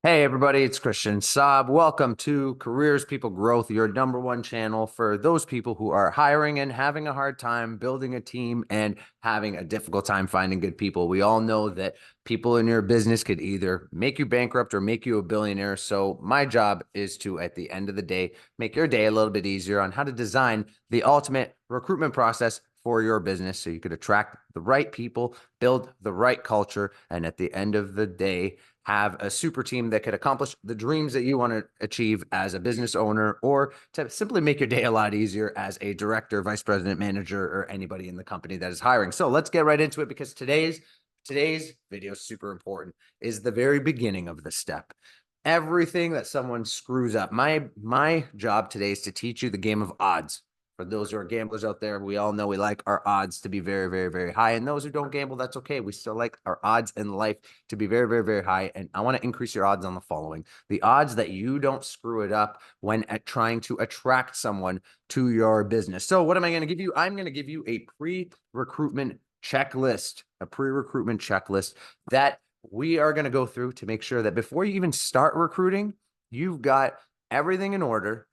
Hey everybody, it's Christian Saab. Welcome to Careers People Growth, your number one channel for those people who are hiring and having a hard time building a team and having a difficult time finding good people. We all know that people in your business could either make you bankrupt or make you a billionaire. So my job is to, at the end of the day, make your day a little bit easier on how to design the ultimate recruitment process for your business so you could attract the right people, build the right culture, and at the end of the day, have a super team that could accomplish the dreams that you want to achieve as a business owner, or to simply make your day a lot easier as a director, vice president, manager, or anybody in the company that is hiring. So let's get right into it, because today's video is super important, is the very beginning of the step. Everything that someone screws up. My job today is to teach you the game of odds. For those who are gamblers out there, we all know we like our odds to be very, very, very high. And those who don't gamble, that's okay. We still like our odds in life to be very, very, very high. And I want to increase your odds on the following: the odds that you don't screw it up when trying to attract someone to your business. So what am I going to give you? I'm going to give you a pre-recruitment checklist, that we are going to go through to make sure that before you even start recruiting, you've got everything in order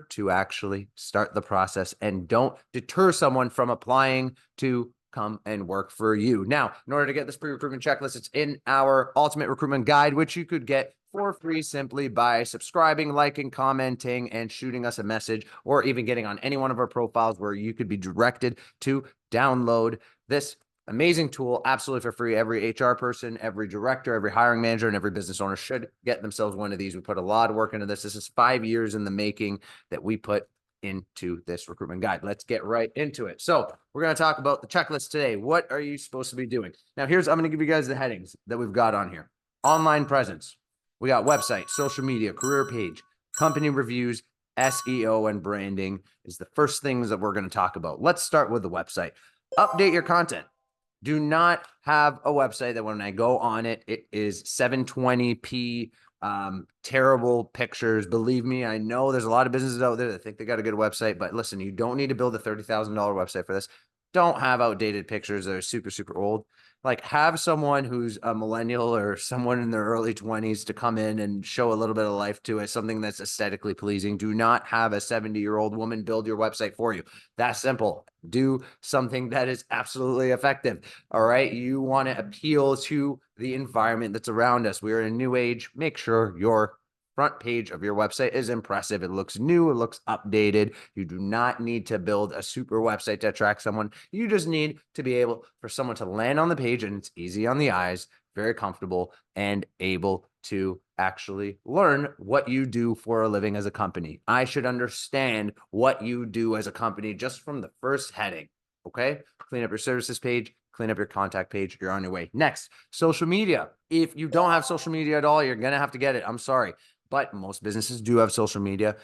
to actually start the process and don't deter someone from applying to come and work for you. Now, in order to get this pre-recruitment checklist, it's in our ultimate recruitment guide, which you could get for free simply by subscribing, liking, commenting, and shooting us a message, or even getting on any one of our profiles where you could be directed to download this amazing tool absolutely for free. Every HR person, every director, every hiring manager, and every business owner should get themselves one of these. We put a lot of work into this. This is 5 years in the making that we put into this recruitment guide. Let's get right into it. So we're going to talk about the checklist today. What are you supposed to be doing? Now, I'm going to give you guys the headings that we've got on here. Online presence. We got website, social media, career page, company reviews, SEO, and branding is the first things that we're going to talk about. Let's start with the website. Update your content. Do not have a website that when I go on it, it is 720p, terrible pictures. Believe me, I know there's a lot of businesses out there that think they got a good website, but listen, you don't need to build a $30,000 website for this. Don't have outdated pictures that are super, super old. Like, have someone who's a millennial or someone in their early 20s to come in and show a little bit of life to it, something that's aesthetically pleasing. Do not have a 70-year-old woman build your website for you. That's simple. Do something that is absolutely effective. All right. You want to appeal to the environment that's around us. We're in a new age. Make sure your front page of your website is impressive. It looks new. It looks updated. You do not need to build a super website to attract someone. You just need to be able for someone to land on the page, and it's easy on the eyes, very comfortable, and able to actually learn what you do for a living as a company. I should understand what you do as a company just from the first heading. Okay. Clean up your services page, clean up your contact page. You're on your way. Next, social media. If you don't have social media at all, you're going to have to get it. I'm sorry, but most businesses do have social media.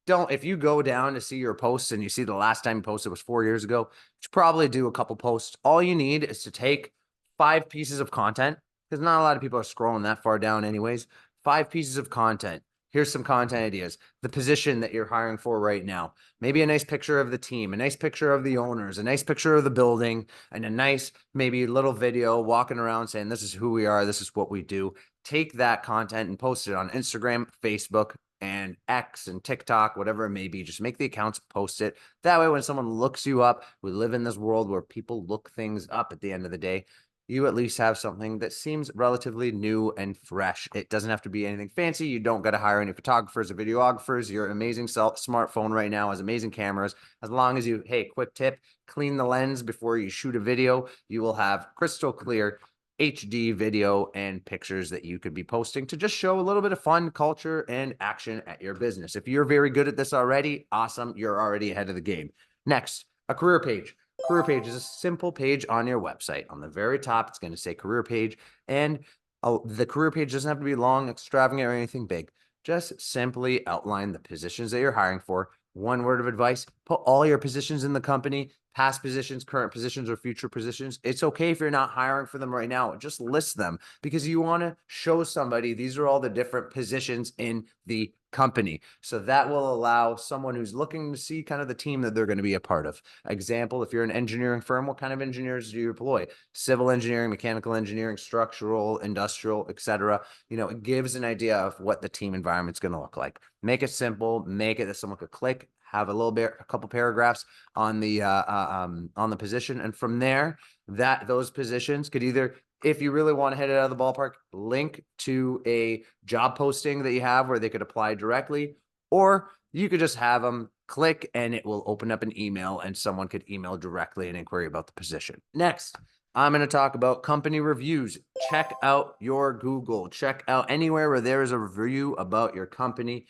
If you go down to see your posts and you see the last time you posted was 4 years ago, you should probably do a couple posts. All you need is to take 5 pieces of content, because not a lot of people are scrolling that far down anyways. 5 pieces of content. Here's some content ideas. The position that you're hiring for right now. Maybe a nice picture of the team, a nice picture of the owners, a nice picture of the building, and a nice maybe little video walking around saying, this is who we are, this is what we do. Take that content and post it on Instagram, Facebook, and X and TikTok, whatever it may be. Just make the accounts, post it. That way, when someone looks you up, we live in this world where people look things up at the end of the day. You at least have something that seems relatively new and fresh. It doesn't have to be anything fancy. You don't got to hire any photographers or videographers. Your amazing smartphone right now has amazing cameras. As long as you, hey, quick tip, clean the lens before you shoot a video. You will have crystal clear HD video and pictures that you could be posting to just show a little bit of fun, culture, and action at your business. If you're very good at this already, awesome. You're already ahead of the game. Next, a career page. Career page is a simple page on your website. On the very top, it's going to say career page. And the career page doesn't have to be long, extravagant, or anything big. Just simply outline the positions that you're hiring for. One word of advice: put all your positions in the company past positions, current positions, or future positions. It's okay if you're not hiring for them right now. Just list them because you want to show somebody these are all the different positions in the company. So that will allow someone who's looking to see kind of the team that they're going to be a part of. Example, if you're an engineering firm, what kind of engineers do you employ? Civil engineering, mechanical engineering, structural, industrial, etc. It gives an idea of what the team environment's going to look like. Make it simple, make it that someone could click, have a couple paragraphs on the position, and from there, those positions could either, if you really want to hit it out of the ballpark, link to a job posting that you have where they could apply directly, or you could just have them click and it will open up an email and someone could email directly an inquiry about the position. Next, I'm going to talk about company reviews. Check out your Google. Check out anywhere where there is a review about your company.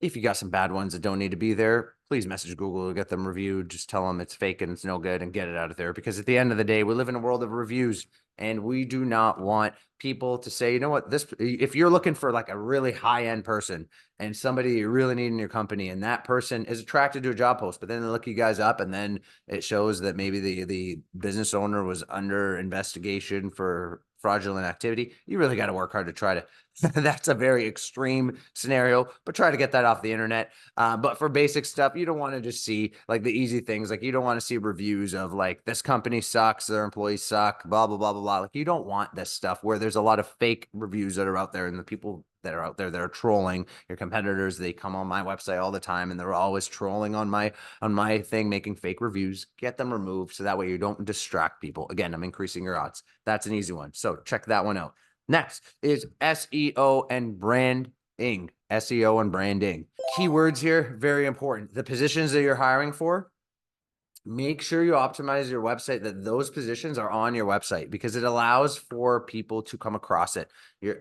If you got some bad ones that don't need to be there, please message Google to get them reviewed. Just tell them it's fake and it's no good and get it out of there. Because at the end of the day, we live in a world of reviews and we do not want people to say, you know what, if you're looking for like a really high-end person and somebody you really need in your company and that person is attracted to a job post, but then they look you guys up and then it shows that maybe the business owner was under investigation for fraudulent activity, you really got to work hard to try to that's a very extreme scenario, but try to get that off the internet. But for basic stuff, you don't want to just see like the easy things. Like you don't want to see reviews of like this company sucks, their employees suck, blah, blah, blah, blah, blah. Like you don't want this stuff where there's a lot of fake reviews that are out there and the people that are out there that are trolling your competitors. They come on my website all the time and they're always trolling on my thing, making fake reviews. Get them removed so that way you don't distract people. Again, I'm increasing your odds. That's an easy one. So check that one out. Next is SEO and branding. SEO and branding. Keywords here, very important. The positions that you're hiring for, make sure you optimize your website that those positions are on your website because it allows for people to come across it.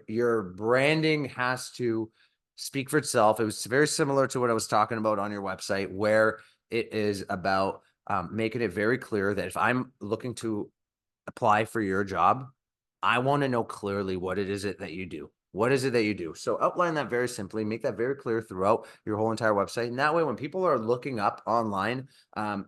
Your branding has to speak for itself. It was very similar to what I was talking about on your website, where it is about making it very clear that if I'm looking to apply for your job, I want to know clearly what it is that you do. What is it that you do? So outline that very simply, make that very clear throughout your whole entire website. And that way, when people are looking up online,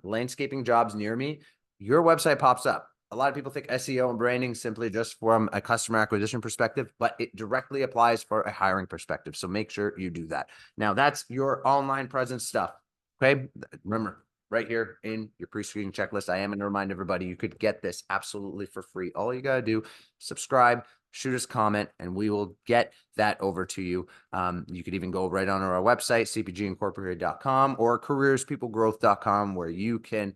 landscaping jobs near me, your website pops up. A lot of people think SEO and branding simply just from a customer acquisition perspective, but it directly applies for a hiring perspective. So make sure you do that. Now that's your online presence stuff. Okay. Remember, right here in your pre-screening checklist, I am going to remind everybody you could get this absolutely for free. All you got to do, subscribe, shoot us a comment, and we will get that over to you. You could even go right on our website, cpgincorporated.com or careerspeoplegrowth.com, where you can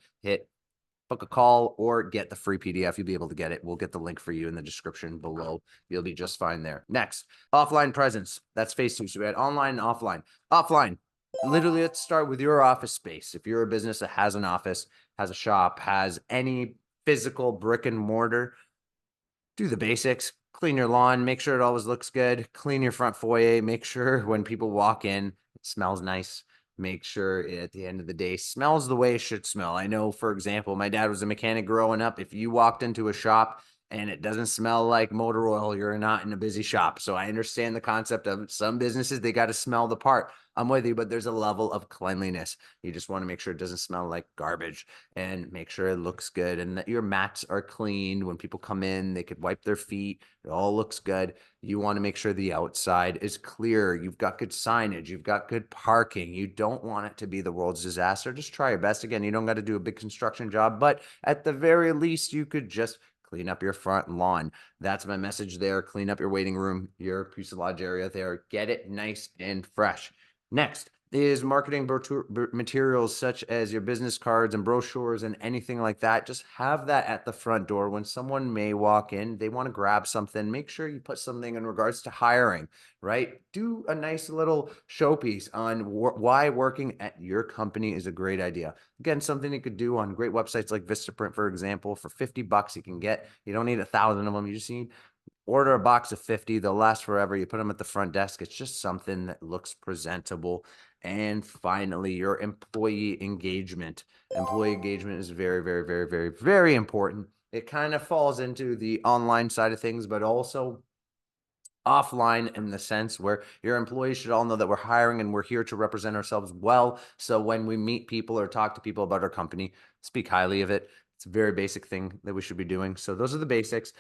book a call or get the free PDF. You'll be able to get it. We'll get the link for you in the description below. You'll be just fine there. Next, offline presence. That's phase 2. So we had online and offline. Offline. Literally, let's start with your office space. If you're a business that has an office, has a shop, has any physical brick and mortar, do the basics. Clean your lawn, make sure it always looks good. Clean your front foyer, make sure when people walk in, it smells nice. Make sure at the end of the day, smells the way it should smell. I know, for example, my dad was a mechanic growing up. If you walked into a shop and it doesn't smell like motor oil, you're not in a busy shop. So I understand the concept of some businesses, they got to smell the part. I'm with you, but there's a level of cleanliness. You just want to make sure it doesn't smell like garbage and make sure it looks good and that your mats are cleaned. When people come in, they could wipe their feet. It all looks good. You want to make sure the outside is clear. You've got good signage. You've got good parking. You don't want it to be the world's disaster. Just try your best. Again, you don't got to do a big construction job, but at the very least, you could just clean up your front lawn. That's my message there. Clean up your waiting room, your fuselage area there. Get it nice and fresh. Next is marketing materials such as your business cards and brochures and anything like that. Just have that at the front door. When someone may walk in, they want to grab something, make sure you put something in regards to hiring, right? Do a nice little showpiece on why working at your company is a great idea. Again, something you could do on great websites like Vistaprint, for example. For $50 you can get, you don't need 1,000 of them. You just need order a box of 50. They'll last forever. You put them at the front desk. It's just something that looks presentable. And finally, your employee engagement. Employee engagement is very, very, very, very, very important. It kind of falls into the online side of things, but also offline in the sense where your employees should all know that we're hiring and we're here to represent ourselves well. So when we meet people or talk to people about our company, speak highly of it. It's a very basic thing that we should be doing. So those are the basics.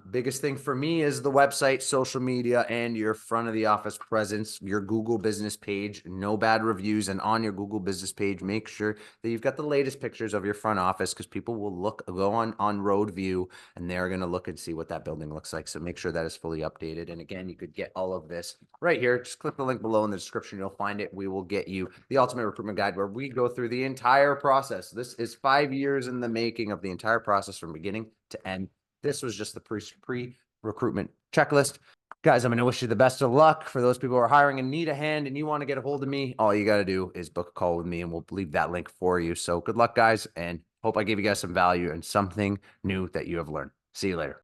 Biggest thing for me is the website, social media, and your front of the office presence, your Google business page, no bad reviews. And on your Google business page, make sure that you've got the latest pictures of your front office, because people will go on road view and they're going to look and see what that building looks like. So make sure that is fully updated. And again, you could get all of this right here. Just click the link below in the description. You'll find it. We will get you the ultimate recruitment guide where we go through the entire process. This is 5 years in the making of the entire process from beginning to end. This was just the pre-recruitment checklist. Guys, I'm going to wish you the best of luck. For those people who are hiring and need a hand and you want to get a hold of me, all you got to do is book a call with me and we'll leave that link for you. So good luck, guys, and hope I gave you guys some value and something new that you have learned. See you later.